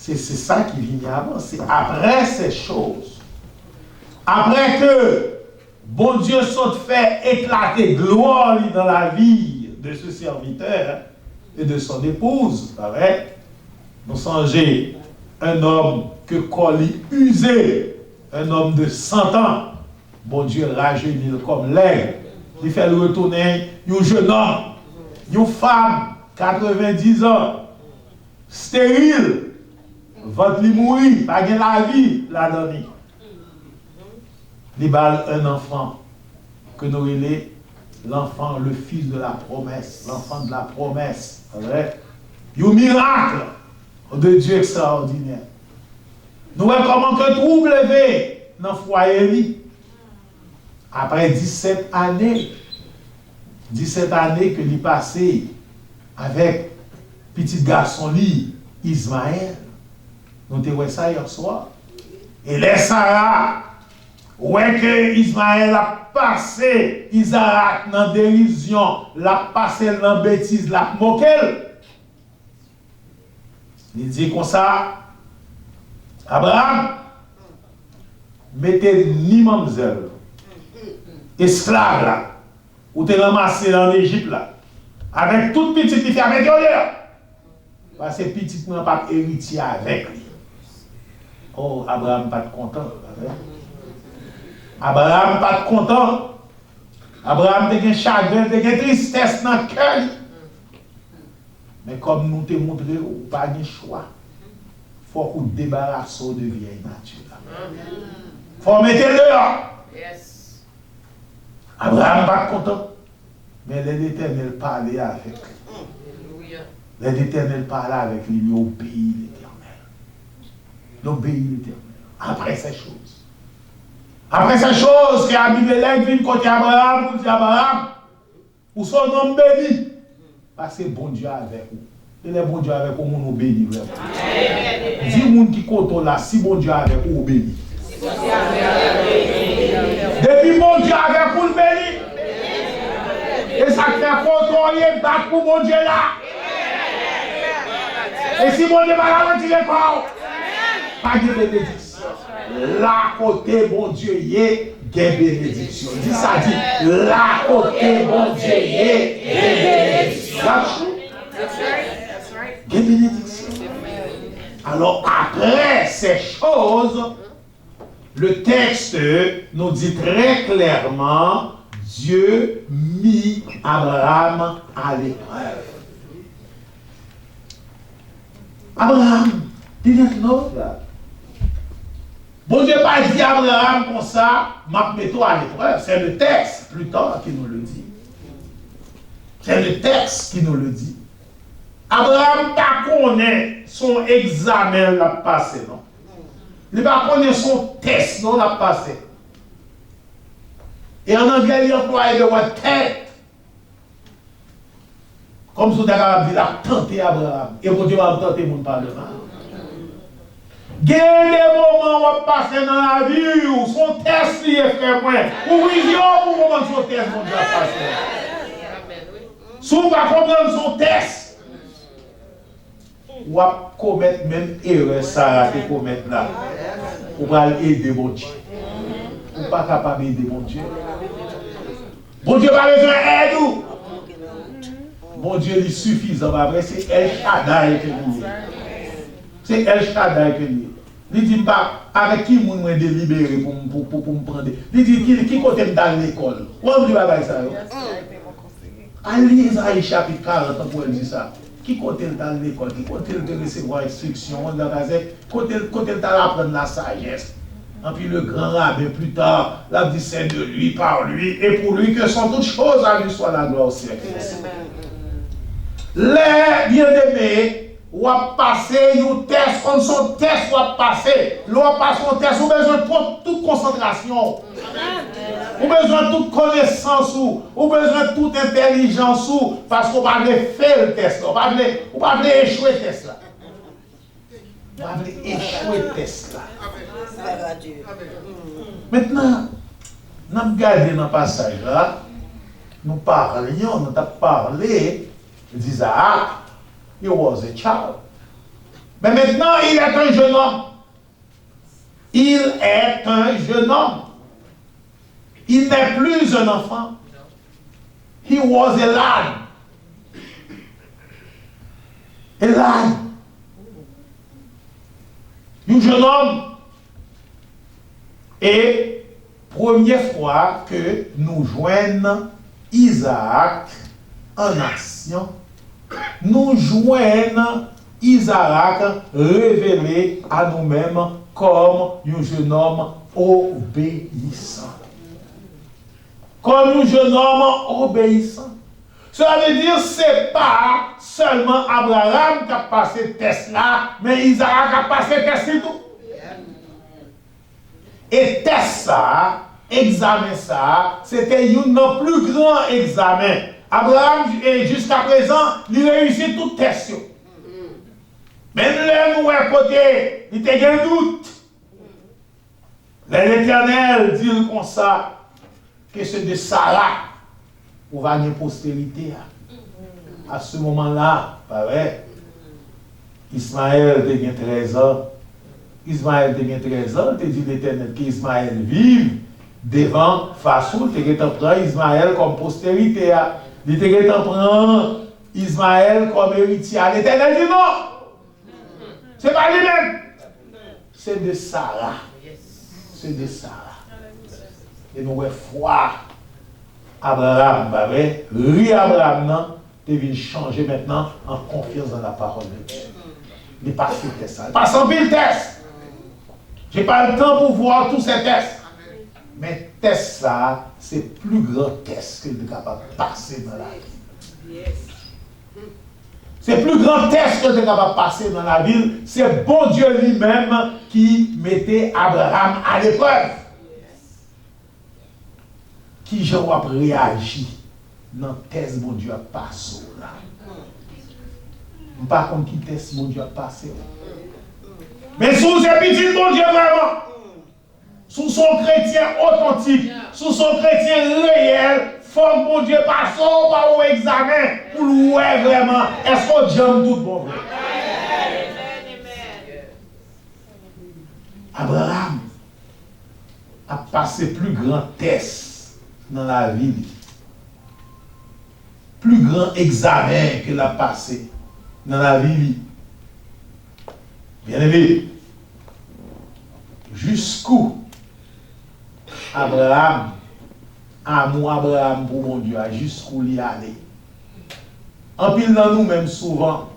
C'est ça qui vient avant. C'est après ces choses. Après que bon Dieu soit fait éclater gloire dans la vie de ce serviteur et de son épouse. Pareil. Nous songez un homme que Coli usé, un homme de 100 ans. Bon Dieu rajeunit comme l'aigle. Il fait le retourner un jeune homme, une femme, 90 ans, stérile, votre li mourir, pas de la vie, la donne. Il bat un enfant que nous relèvons l'enfant, le fils de la promesse, l'enfant de la promesse. Vrai? Un miracle de Dieu extraordinaire. Nous voyons comment que trouble levé dans le foyer. Après 17 années que l'il passé avec petit garçon li, Ismaël. Nous te voyons ça hier soir. Et les Sarah, ouais que Ismaël a passé Isaac dans dérision, l'a passé dans bêtise, l'a moqué. Il dit comme ça, Abraham, mettez ni mamzelle, esclave là, ou te ramassé en Égypte là, avec toute petite fille avec eux. Parce que petite n'a pas héritier avec lui. Oh, Abraham pas content. Abraham pas content. Abraham a un chagrin, a une tristesse dans le cœur. Mais comme nous te montré, pas de choix. Il faut qu'on débarrasse de vieille nature. Il faut mettre le dehors. Yes. Abraham pas content. Mais l'Éternel parlait avec lui. L'Éternel parlait avec lui, il obéit l'Éternel. Il obéit l'Éternel. Après ces choses. Après ces choses, que Abimelech vient côté Abraham, pour dire Abraham, ou son nom béni. Parce que bon Dieu avec vous. Et les bon Dieu avec vous, on béni vraiment. Dis-moi qui compte là, si bon Dieu avec vous, on béni. Depuis bon Dieu avec vous, béni. Et ça fait contrôler, battre pour mon Dieu là. Et si mon Dieu va la retirer corps, pas de bénédiction. Là côté bon Dieu y est, des bénédictions. Dis ça, dit, là côté bon Dieu y est, des bénédictions. Des bénédictions. Alors après ces choses, le texte nous dit très clairement, Dieu mit Abraham à l'épreuve. Abraham, il est là. Bon Dieu pas dit à Abraham comme ça, m'a mis toi à l'épreuve. C'est le texte plus tard qui nous le dit. C'est le texte qui nous le dit. Abraham pas connaît son examen l'a passé, non. Il pas connaît son test, non, l'a passé. Et en anglais, il emploie le mot tête. Comme si on avait tenté Abraham. Et bon Dieu va tenter mon parlement. Il y a des moments où on passe dans la vie où son test est fait moins. Ou vision pour comment son test mon Dieu a passé. Si on va comprendre son test, on va commettre même erreur ça que commettre là. On va aider mon Dieu. On n'est pas capable d'aider mon Dieu. Bon Dieu n'a pas besoin d'aide nous. Bon Dieu est suffisant. Après, c'est El Shaddai que nous. C'est El Shaddai que nous. Il dit pas avec qui vous me délibéré pour me prendre. Il dit qui côté dans l'école. Comment vous avez ça? Allez, Isaïe chapitre 40 pour dire ça. Qui côté dans l'école? Qui côté de recevoir instruction? Côté dans apprendre la sagesse. Et puis le grand rabbin plus tard, l'a dit c'est de lui, par lui, et pour lui que sont toutes choses à lui soit la gloire au siècle. Les bien-aimés, ou à passer un test, comme son test ou à passer, l'on passe son test, ou besoin de toute concentration, ou besoin de toute connaissance, ou besoin de toute intelligence, parce qu'on va faire le test, on va échouer le test là. On va échouer le test là. Maintenant, nous avons regardé dans le passage là, nous parlions, nous avons parlé d'Isaac, he was a child. Mais maintenant, il est un jeune homme. Il est un jeune homme. Il n'est plus un enfant. He was a lad. A lad. Un jeune homme. Et première fois que nous joignons Isaac en action, nous joignons Isaac révélé à nous-mêmes comme un jeune homme obéissant. Comme un jeune homme obéissant. Cela veut dire que ce n'est pas seulement Abraham qui a passé test là, mais Isaac a passé test tout. Et test ça, examen ça, c'était un plus grand examen. Abraham, jusqu'à présent, il réussit tout test. Même là, nous, à côté, il était un doute. L'Éternel dit comme ça, que c'est de Sarah pour gagner postérité. À ce moment-là, pas vrai, Ismaël a 13 ans. Ismaël a 13 ans, il dit l'Éternel qu'Ismaël vive devant Fasoul, il prend Ismaël comme postérité. Il prend Ismaël comme héritier. L'Éternel dit non. Ce n'est pas lui-même. C'est de Sarah. C'est de Sarah. Et nous avons foi. Abraham, bah ouais, Abraham, non, devient changer maintenant en confiance dans la parole de Dieu. Il n'est pas fait test. Il passe en pile test. Je n'ai pas le temps pour voir tous ces tests. Mais test ça, c'est le plus grand test qu'il est capable de passer dans la vie. C'est le plus grand test qu'il est capable de passer dans la vie. C'est bon Dieu lui-même qui mettait Abraham à l'épreuve. Qui j'en a réagi dans le test bon Dieu a passé là. Par contre, qui test bon Dieu a passé là. Mais sous ces petits bon Dieu vraiment, sous son chrétien authentique, sous son chrétien réel, faut que bon Dieu passe par un examen pour voir vraiment est-ce qu'on j'aime tout bon vrai. Abraham a passé plus grand test dans la vie, plus grand examen qu'il a passé dans la vie. Bien aimé, jusqu'où Abraham, amour Abraham pour mon Dieu, jusqu'où il y allé. En pile dans nous-mêmes souvent,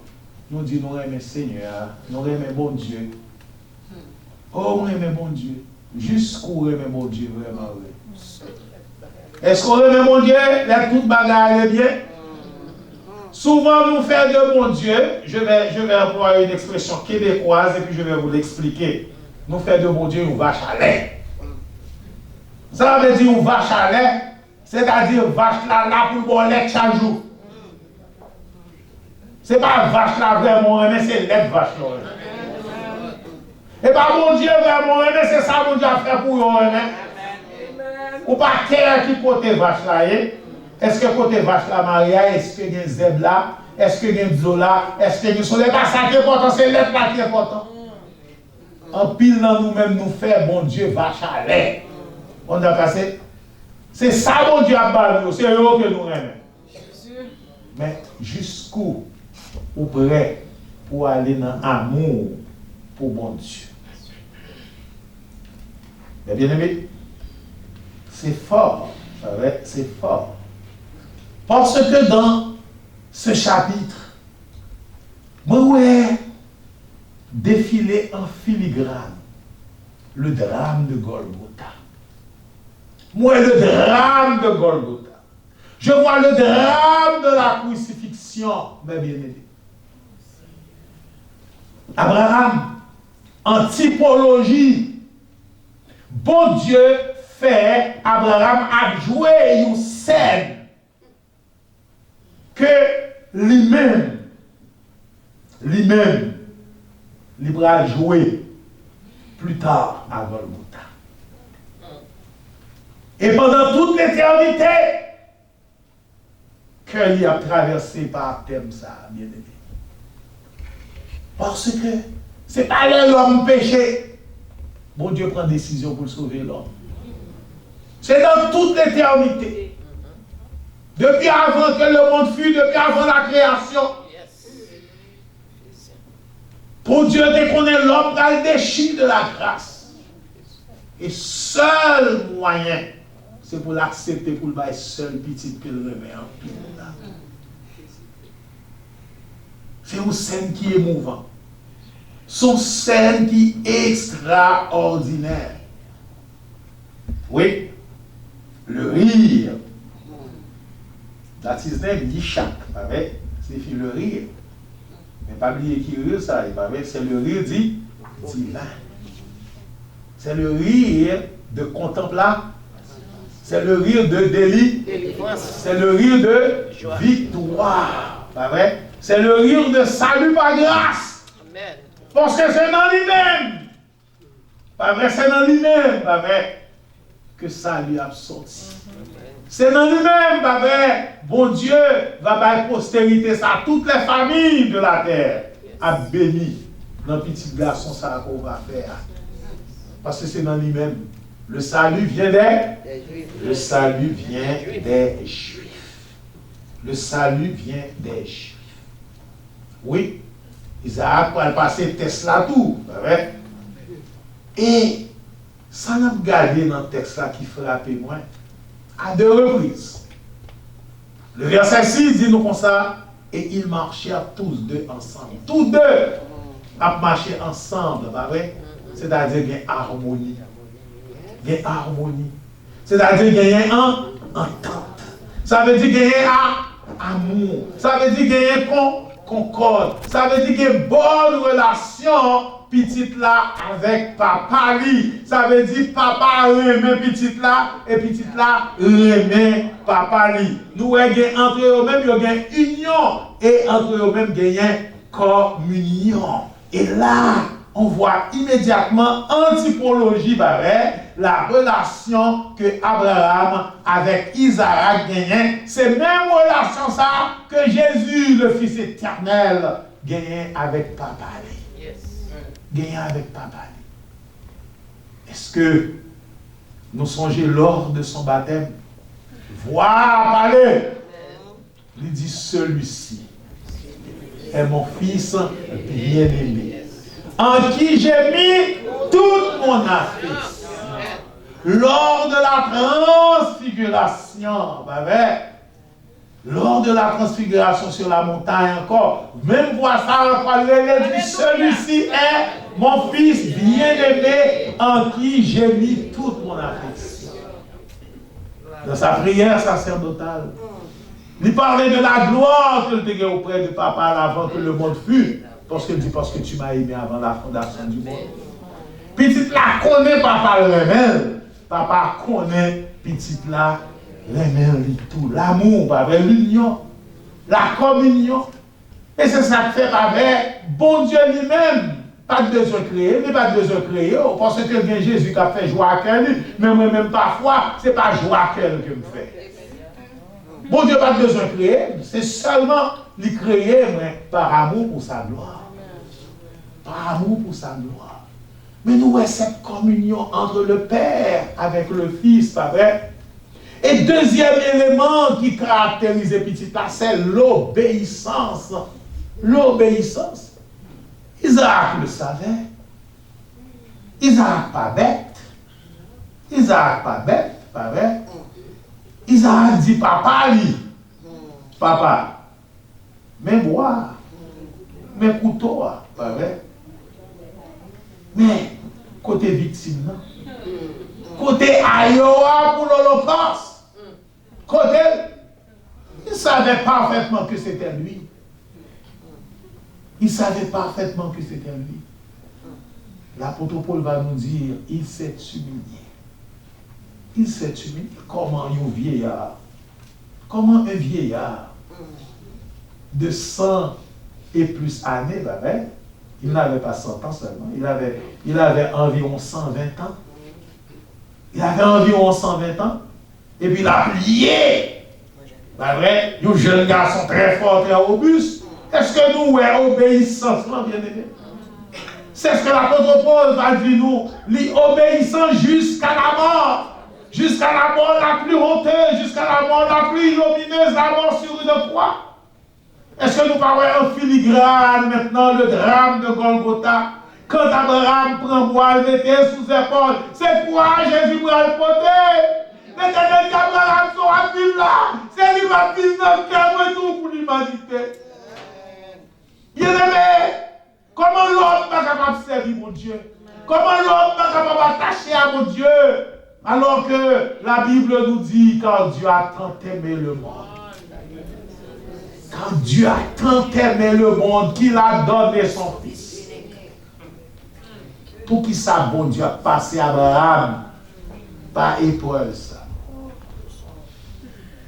nous disons nous aimons Seigneur, nous aimons bon Dieu. Oh, nous aimons bon Dieu. Jusqu'où nous aimons bon Dieu vraiment. Est-ce qu'on aime mon Dieu? La toute bagarre est bien. Souvent, nous faisons de mon Dieu, je vais employer une expression québécoise et puis je vais vous l'expliquer. Nous faisons de mon Dieu une vache à lait. Ça veut dire une vache à lait, c'est-à-dire vache là pour boire lait chaque jour. Ce n'est pas vache là vraiment, mais c'est lait vache là. Et pas mon Dieu vraiment, mais c'est ça mon Dieu a fait pour eux. Ou pas terre qui côté vache là, est-ce que côté vache là, Maria, est-ce qu'il y a un zèbre là, est-ce qu'il y a un zo là, est-ce qu'il y a un soleil, pas ça qui est important, c'est l'être là qui est important. En pile dans nous-mêmes, nous faisons, bon Dieu, vache à lait. On a passé. C'est ça, bon Dieu, à bas c'est eux que nous aimons. Mais jusqu'où, ou prêt pour aller dans l'amour pour bon Dieu. Mais bien aimé, c'est fort, c'est fort. Parce que dans ce chapitre, moi, défilé en filigrane le drame de Golgotha. Moi, le drame de Golgotha. Je vois le drame de la crucifixion, mes bien-aimés. Abraham, en typologie, bon Dieu fait Abraham a joué une scène que lui-même, il va jouer plus tard à Golgotha. Et pendant toute l'éternité, qu'il a traversé par thème ça, bien aimé. Parce que Ce n'est pas l'homme péché. Bon Dieu prend décision pour sauver l'homme. C'est dans toute l'éternité. Depuis avant que le monde fût, depuis avant la création. Pour Dieu, dès qu'on est l'homme, il déchire de la grâce. Et seul moyen, c'est pour l'accepter, pour le bailler seul petit que le remet en pile. C'est une scène qui est émouvante. C'est une scène qui est extraordinaire. Oui, le rire. That is name, Yishak, c'est le rire. Mais pas oublier qui rire ça, c'est le rire dit divin. C'est le rire de contemplation. C'est le rire de délivrance. C'est le rire de victoire. Pas vrai? C'est le rire de salut par grâce. Amen. Parce que c'est dans lui-même. Pas vrai? C'est dans lui-même. Pas vrai? Que ça lui a sorti. C'est dans lui-même, pas vrai? Bon Dieu va faire postérité ça. Toutes les familles de la terre a béni dans le petit garçon ça qu'on va faire. Parce que c'est dans lui-même. Le salut vient des Juifs. Le salut vient des Juifs. Le salut vient des Juifs. Oui, Isaac va passer Tesla tout, vrai? Et ça n'a pas gardé dans le texte là qui frappe moi à 2 reprises. Le verset 6 dit nous comme ça, et ils marchèrent tous deux ensemble. Tous deux à marcher ensemble, pas vrai? C'est-à-dire qu'il y a harmonie. Il y a harmonie. C'est-à-dire qu'il y a entente. Ça veut dire qu'il y a amour. Ça veut dire qu'il y a concorde. Ça veut dire qu'il y a une bonne relation petite là avec papa li. Ça veut dire papa remet petite là et petite là remet papa li. Nous avons entre eux-mêmes il y a une union et entre eux-mêmes il y a une communion. Et là, on voit immédiatement en typologie la relation que Abraham avec Isaac gagnait. C'est même relation ça que Jésus, le Fils éternel, gagnait avec papa. Gagnait avec papa. Est-ce que nous songeons lors de son baptême? Voir parler. Il dit celui-ci est mon fils bien-aimé, en qui j'ai mis toute mon affection. Lors de la transfiguration, lors de la transfiguration sur la montagne encore, même voir ça encore, il dit celui-ci est mon fils bien-aimé, en qui j'ai mis toute mon affection. Dans sa prière sacerdotale, il parlait de la gloire qu'il était auprès de papa avant que le monde fût. Parce qu'il dit, parce que tu m'as aimé avant la fondation du monde. Petite là connaît papa le remède. Papa connaît petite là remède tout. L'amour, l'union, la communion. Et c'est ça que fait avec bon Dieu lui-même. Pas de besoin de créer, mais pas de besoin de créer. Parce que bien Jésus qui a fait joie à cœur, mais moi-même parfois, ce n'est pas joie à cœur que me fait. Bon Dieu n'a pas besoin de créer, c'est seulement le créer par amour pour sa gloire. Par amour pour sa gloire. Mais nous avons cette communion entre le Père avec le Fils, pas vrai? Et deuxième élément qui caractérise petit là, c'est l'obéissance. L'obéissance. Isaac le savait. Isaac pas bête. Isaac pas bête, pas vrai? Isaac dit papa lui. Papa, mais boire, mais couteau, pas vrai? Mais côté victime, non? Côté Ayoa pour l'Holocauste. Côté, il savait parfaitement que c'était lui. Il savait parfaitement que c'était lui. L'apôtre Paul va nous dire, il s'est humilié. Il s'est humilié. Comment un vieillard, comment un vieillard de 100 et plus années, il n'avait pas 100 ans seulement, il avait environ 120 ans. Il avait environ 120 ans. Et puis il a plié. Un jeune garçon très fort, très robuste. Est-ce que nous, obéissance, bien aimé? C'est ce que l'apôtre Paul va dire nous, obéissant jusqu'à la mort. Jusqu'à la mort la plus honteuse, jusqu'à la mort la plus ignominieuse, la mort sur une croix. Est-ce que nous parlons en filigrane maintenant le drame de Golgotha? Quand Abraham prend bois, il mettait sous épaule. C'est quoi Jésus va le porter? L'éternel dit Abraham sera vivre là. C'est lui qui va vivre dans le cœur et tout pour l'humanité. Bien aimé, comment l'homme n'est pas capable de servir mon Dieu? Comment l'homme n'est pas capable d'attacher à mon Dieu? Alors que la Bible nous dit, car Dieu a tant aimé le monde. Quand Dieu a tant aimé le monde qu'il a donné son Fils. Pour qui ça, bon Dieu a passé Abraham par épreuve ça.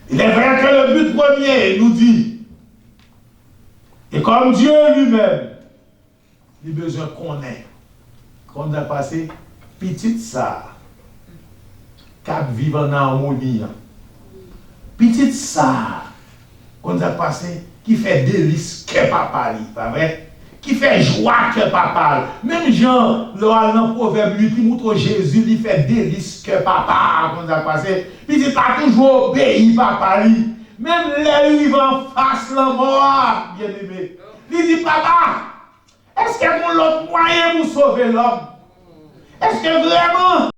Il est vrai que le but premier nous dit, et comme Dieu lui-même, il a besoin qu'on ait. Qu'on a passé, petite ça. Cap vivre en harmonie. Petite ça, qu'on a passé, qui fait délice que papa, pas vrai? Qui fait joie que papa. Même Jean, le proverbe, lui qui montre Jésus, il fait délice que papa, qu'on a passé. Petite pas toujours obéi papa. Même les livres en face la mort, bien aimé. Il dit, papa, est-ce qu'il y a l'autre moyen pour sauver l'homme? Est-ce que vraiment